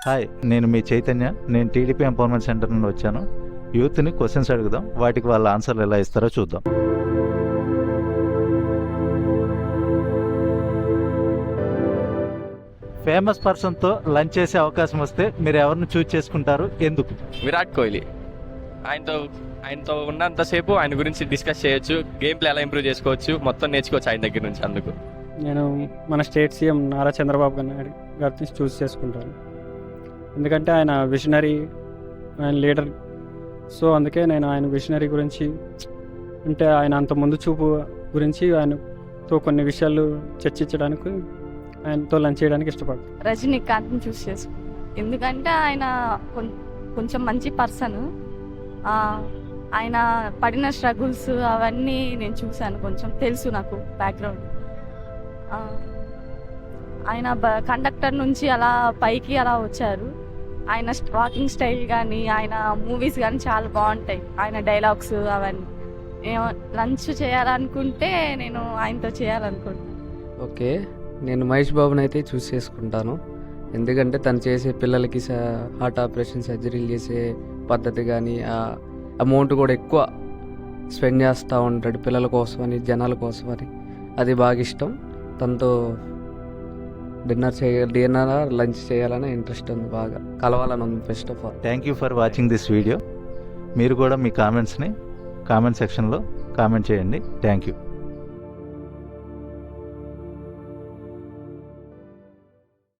Hi, నేను మీ చైతన్య. నేను TDP empowerment centre నుండి వచ్చాను. యూత్ని క్వశ్చన్స్ అడుగుదాం, వాటికి వాళ్ళ ఆన్సర్లు ఎలా ఇస్తారో చూద్దాం. ఫేమస్ పర్సన్తో లంచ్ చేసే అవకాశం వస్తే మీరు ఎవరిని చూజ్ చేసుకుంటారు, ఎందుకు? విరాట్ కోహ్లీ. ఆయనతో ఉన్నంతసేపు ఆయన గురించి డిస్కస్ చేయొచ్చు, గేమ్ ప్లే ఎలా ఇంప్రూవ్ చేసుకోవచ్చు, మొత్తం నేర్చుకోవచ్చు ఆయన దగ్గర నుంచి. అందుకు నేను మన స్టేట్ సీఎం నారా చంద్రబాబు నాయుడు గారిని చూస్ చేసుకుంటాను. ఎందుకంటే ఆయన విజనరీ, ఆయన లీడర్. సో అందుకే నేను ఆయన విజనరీ గురించి, అంటే ఆయన అంత ముందు చూపు గురించి ఆయనతో కొన్ని విషయాలు చర్చించడానికి, ఆయనతో లంచ్ చేయడానికి ఇష్టపడతాను. రజనీకాంత్ని చూస్ చేసుకుంటాను. ఎందుకంటే ఆయన కొంచెం మంచి పర్సన్. ఆయన పడిన స్ట్రగుల్స్ అవన్నీ నేను చూశాను, కొంచెం తెలుసు నాకు బ్యాక్గ్రౌండ్. ఆయన కండక్టర్ నుంచి అలా పైకి అలా వచ్చారు. ఆయన వాకింగ్ స్టైల్ కానీ, ఆయన మూవీస్ కానీ చాలా బాగుంటాయి, ఆయన డైలాగ్స్ అవన్నీ. నేను లంచ్ చేయాలనుకుంటే నేను ఆయనతో చేయాలనుకుంటున్నాను. ఓకే, నేను మహేష్ బాబుని అయితే చూస్ చేసుకుంటాను. ఎందుకంటే తను చేసే పిల్లలకి హార్ట్ ఆపరేషన్ సర్జరీలు చేసే పద్ధతి కానీ, అమౌంట్ కూడా ఎక్కువ స్పెండ్ చేస్తూ ఉంటాడు పిల్లల కోసమని, జనాల కోసమని. అది బాగా ఇష్టం. తనతో డిన్నర్ లంచ్ చేయాలని ఇంట్రెస్ట్ ఉంది, బాగా కలవాలని ఉంది. First of all thank you for watching this video. మీరు కూడా మీ కామెంట్స్ని కామెంట్ సెక్షన్లో కామెంట్ చేయండి. Thank you.